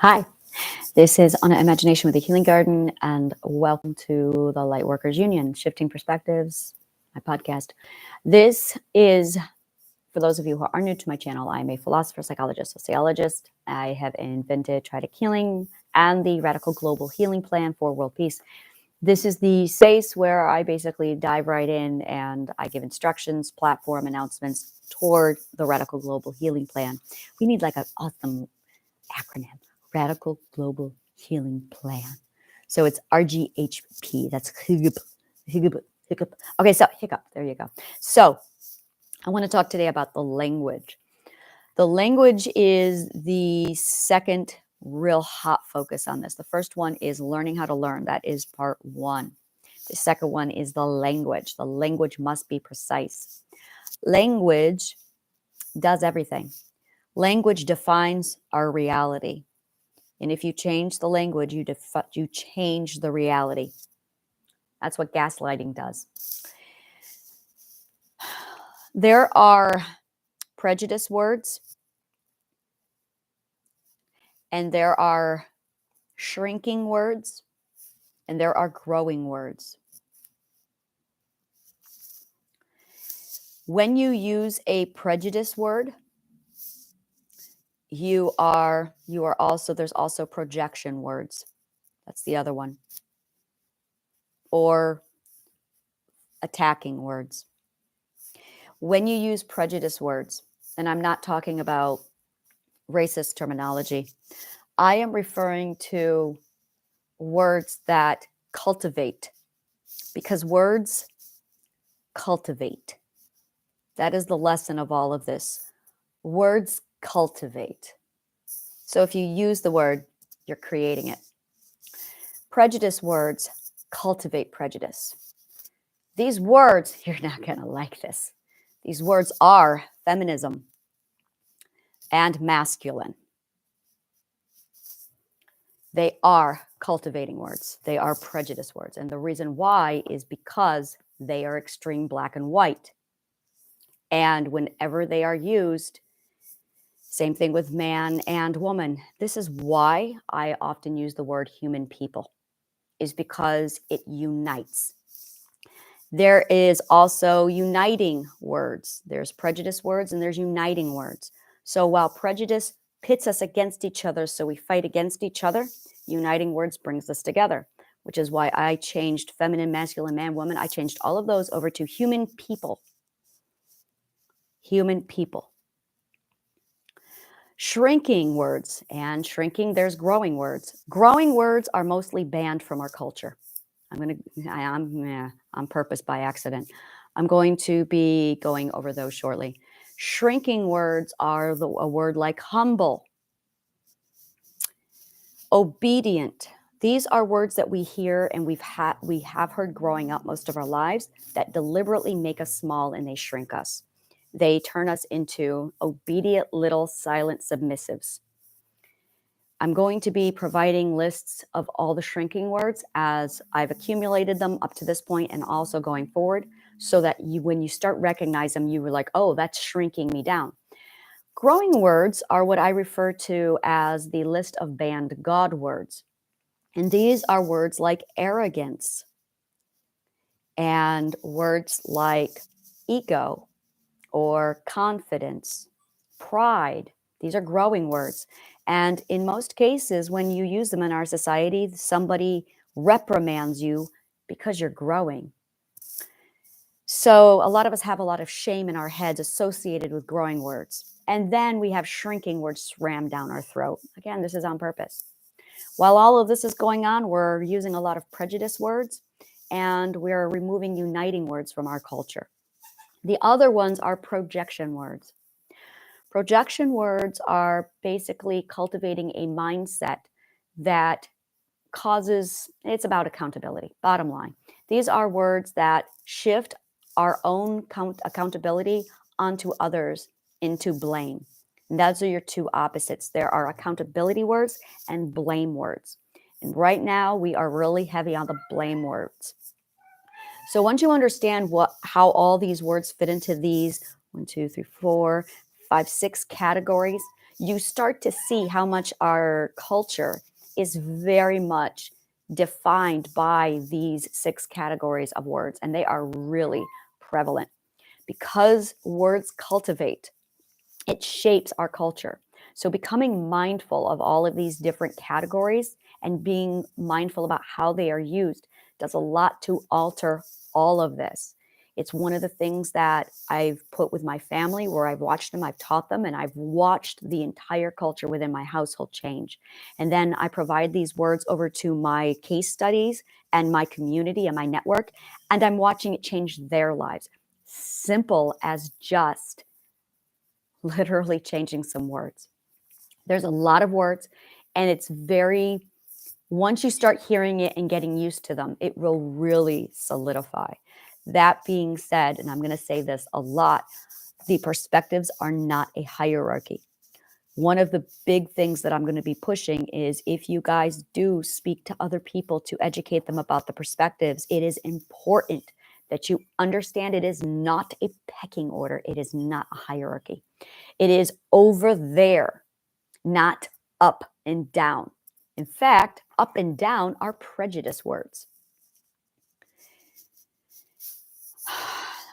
Hi, this is Anna Imagination with the Healing Garden, and welcome to the Lightworkers Union, Shifting Perspectives, my podcast. This is, for those of you who are new to my channel, I'm a philosopher, psychologist, sociologist. I have invented Triadic Healing and the Radical Global Healing Plan for World Peace. This is the space where I basically dive right in and I give instructions, platform announcements toward the Radical Global Healing Plan. We need like an awesome acronym, Radical Global Healing Plan. So it's RGHP. That's hiccup. Okay, so hiccup. There you go. So I want to talk today about the language. The language is the second real hot focus on this. The first one is learning how to learn. That is part one. The second one is the language. The language must be precise. Language does everything. Language defines our reality. And if you change the language, you change the reality. That's what gaslighting does. There are prejudice words, and there are shrinking words, and there are growing words. When you use a prejudice word, there's also projection words. That's the other one. Or attacking words. When you use prejudice words, and I'm not talking about racist terminology, I am referring to words that cultivate, because words cultivate. That is the lesson of all of this. Words cultivate. So if you use the word, you're creating it. Prejudice words cultivate prejudice. These words, you're not going to like this. These words are feminism and masculine. They are cultivating words. They are prejudice words. And the reason why is because they are extreme black and white. And whenever they are used, same thing with man and woman. This is why I often use the word human people, is because it unites. There is also uniting words. There's prejudice words and there's uniting words. So while prejudice pits us against each other, so we fight against each other, uniting words brings us together, which is why I changed feminine, masculine, man, woman. I changed all of those over to human people. Human people. Shrinking words, and shrinking, there's growing words. Growing words are mostly banned from our culture. On purpose by accident. I'm going to be going over those shortly. Shrinking words are a word like humble, obedient. These are words that we hear and we have heard growing up most of our lives that deliberately make us small and they shrink us. They turn us into obedient little silent submissives. I'm going to be providing lists of all the shrinking words as I've accumulated them up to this point and also going forward, so that when you start recognizing them, you were like, oh, that's shrinking me down. Growing words are what I refer to as the list of banned God words. And these are words like arrogance and words like ego or confidence, pride. These are growing words. And in most cases, when you use them in our society, somebody reprimands you because you're growing. So a lot of us have a lot of shame in our heads associated with growing words. And then we have shrinking words rammed down our throat. Again, this is on purpose. While all of this is going on, we're using a lot of prejudice words and we're removing uniting words from our culture. The other ones are projection words. Projection words are basically cultivating a mindset that it's about accountability, bottom line. These are words that shift our own accountability onto others into blame. And those are your two opposites. There are accountability words and blame words. And right now we are really heavy on the blame words. So once you understand how all these words fit into these 6 categories, you start to see how much our culture is very much defined by these 6 categories of words, and they are really prevalent. Because words cultivate, it shapes our culture. So becoming mindful of all of these different categories and being mindful about how they are used does a lot to alter all of this. It's one of the things that I've put with my family, where I've watched them, I've taught them, and I've watched the entire culture within my household change. And then I provide these words over to my case studies and my community and my network, and I'm watching it change their lives. Simple as just literally changing some words. There's a lot of words, and it's very, once you start hearing it and getting used to them, it will really solidify. That being said, and I'm going to say this a lot, the perspectives are not a hierarchy. One of the big things that I'm going to be pushing is, if you guys do speak to other people to educate them about the perspectives, it is important that you understand it is not a pecking order. It is not a hierarchy. It is over there, not up and down. In fact, up and down are prejudice words.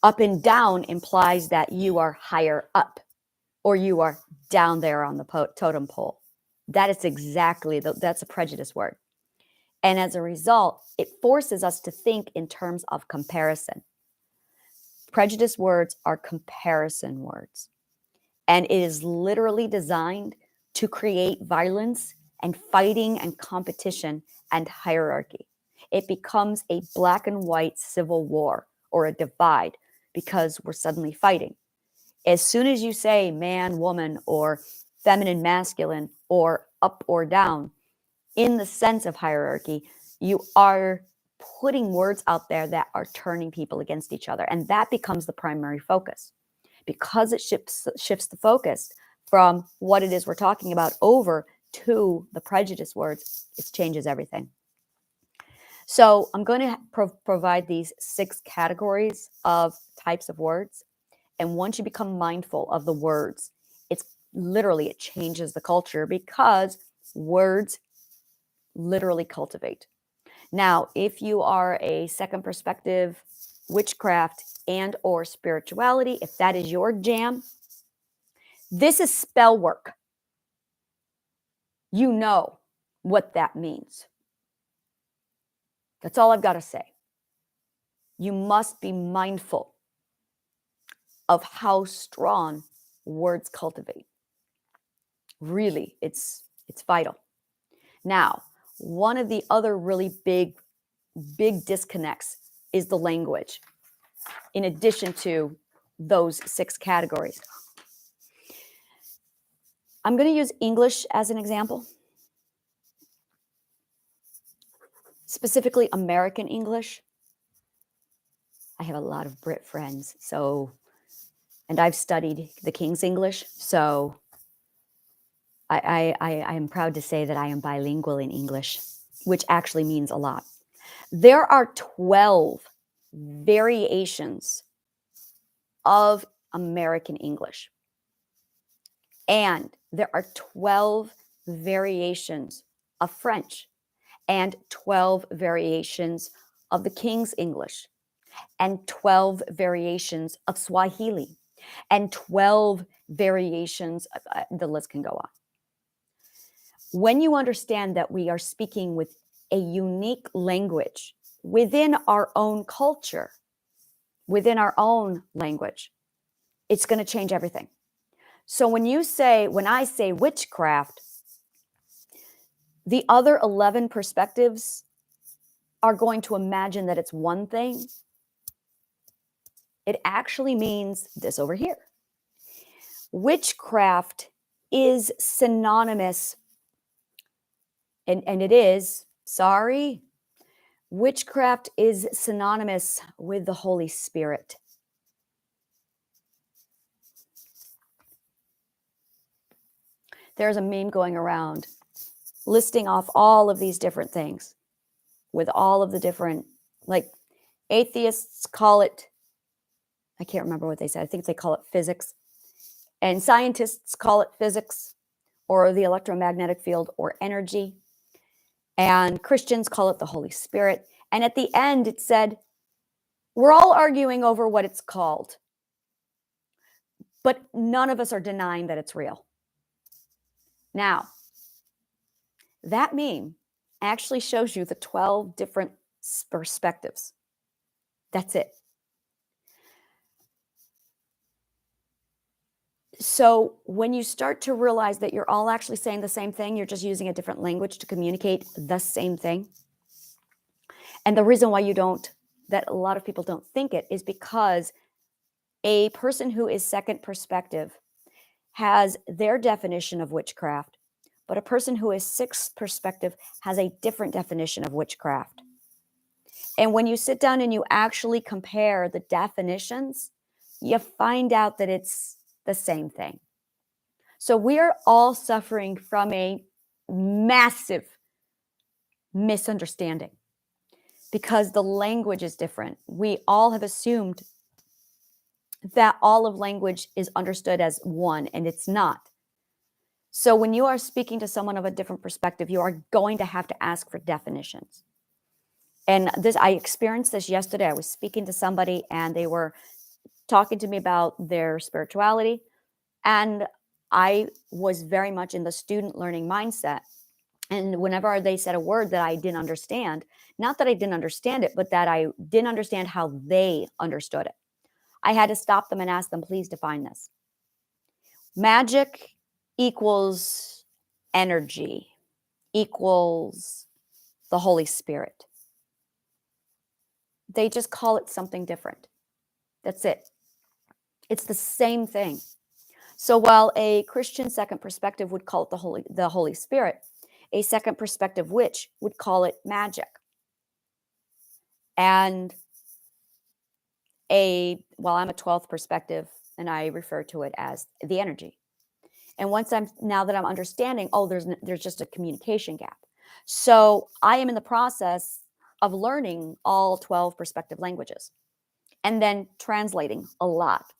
Up and down implies that you are higher up or you are down there on the totem pole. That is exactly, that's a prejudice word. And as a result, it forces us to think in terms of comparison. Prejudice words are comparison words. And it is literally designed to create violence and fighting and competition and hierarchy. It becomes a black and white civil war or a divide because we're suddenly fighting. As soon as you say man, woman, or feminine, masculine, or up or down, in the sense of hierarchy, you are putting words out there that are turning people against each other. And that becomes the primary focus. Because it shifts the focus from what it is we're talking about over to the prejudice words, it changes everything. So I'm going to provide these 6 categories of types of words. And once you become mindful of the words, it's literally, it changes the culture, because words literally cultivate. Now, if you are a second perspective, witchcraft, and or spirituality, if that is your jam, this is spell work. You know what that means. That's all I've got to say. You must be mindful of how strong words cultivate. Really, it's vital. Now, one of the other really big disconnects is the language, in addition to those 6 categories. I'm going to use English as an example, specifically American English. I have a lot of Brit friends, and I've studied the King's English, so I am proud to say that I am bilingual in English, which actually means a lot. There are 12 variations of American English, and there are 12 variations of French, and 12 variations of the King's English, and 12 variations of Swahili, and 12 variations, the list can go on. When you understand that we are speaking with a unique language within our own culture, within our own language, it's going to change everything. So when I say witchcraft, the other 11 perspectives are going to imagine that it's one thing. It actually means this over here. Witchcraft is synonymous, and it is, witchcraft is synonymous with the Holy Spirit. There's a meme going around listing off all of these different things with all of the different, like, atheists call it, I can't remember what they said. I think they call it physics. And scientists call it physics. or the electromagnetic field or energy. And Christians call it the Holy Spirit. And at the end, it said, we're all arguing over what it's called, but none of us are denying that it's real. Now, that meme actually shows you the 12 different perspectives. That's it. So when you start to realize that you're all actually saying the same thing, you're just using a different language to communicate the same thing. And the reason why that a lot of people don't think it is because a person who is second perspective has their definition of witchcraft, but a person who is sixth perspective has a different definition of witchcraft. And when you sit down and you actually compare the definitions, you find out that it's the same thing. So we are all suffering from a massive misunderstanding because the language is different. We all have assumed that all of language is understood as one, and it's not. So when you are speaking to someone of a different perspective, you are going to have to ask for definitions. And I experienced this yesterday. I was speaking to somebody and they were talking to me about their spirituality. And I was very much in the student learning mindset. And whenever they said a word that I didn't understand, not that I didn't understand it, but that I didn't understand how they understood it, I had to stop them and ask them, please define this. Magic equals energy equals the Holy Spirit. They just call it something different. That's it. It's the same thing. So while a Christian second perspective would call it the Holy Spirit, a second perspective witch would call it magic. And I'm a 12th perspective, and I refer to it as the energy. And now that I'm understanding, there's just a communication gap. So I am in the process of learning all 12 perspective languages and then translating a lot,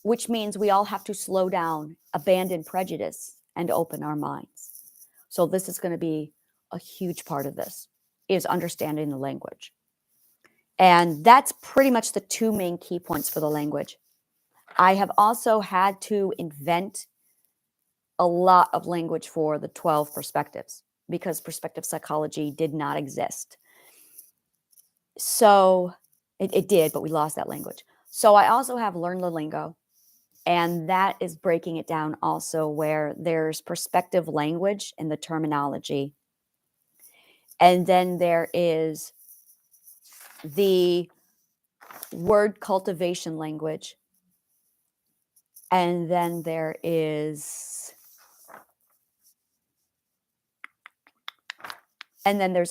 which means we all have to slow down, abandon prejudice, and open our minds. So this is going to be a huge part of this, is understanding the language. And that's pretty much the two main key points for the language. I have also had to invent a lot of language for the 12 perspectives because perspective psychology did not exist. So it did, but we lost that language. So I also have Learn the Lingo, and that is breaking it down also where there's perspective language and the terminology. And then there is the word cultivation language. And then there's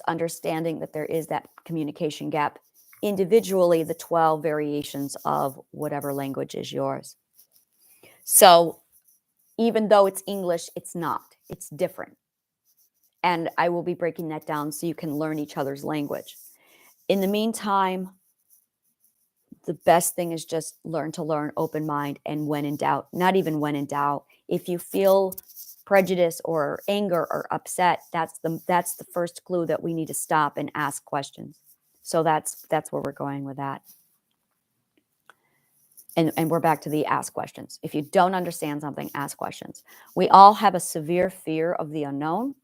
understanding that there is that communication gap. Individually, the 12 variations of whatever language is yours. So even though it's English, it's not. It's different. And I will be breaking that down so you can learn each other's language. In the meantime, the best thing is just learn, open mind, and when in doubt, not even when in doubt. If you feel prejudice or anger or upset, that's the first clue that we need to stop and ask questions. So that's where we're going with that. And we're back to the ask questions. If you don't understand something, ask questions. We all have a severe fear of the unknown.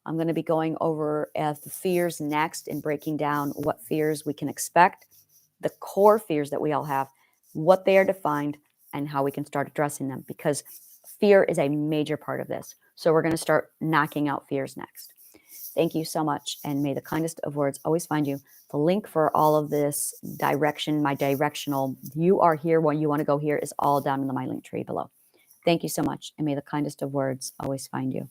I'm going to be going over the fears next and breaking down what fears we can expect, the core fears that we all have, what they are defined, and how we can start addressing them, because fear is a major part of this. So we're going to start knocking out fears next. Thank you so much, and may the kindest of words always find you. The link for all of this direction, my directional, you are here when you want to go here, is all down in the My Link tree below. Thank you so much, and may the kindest of words always find you.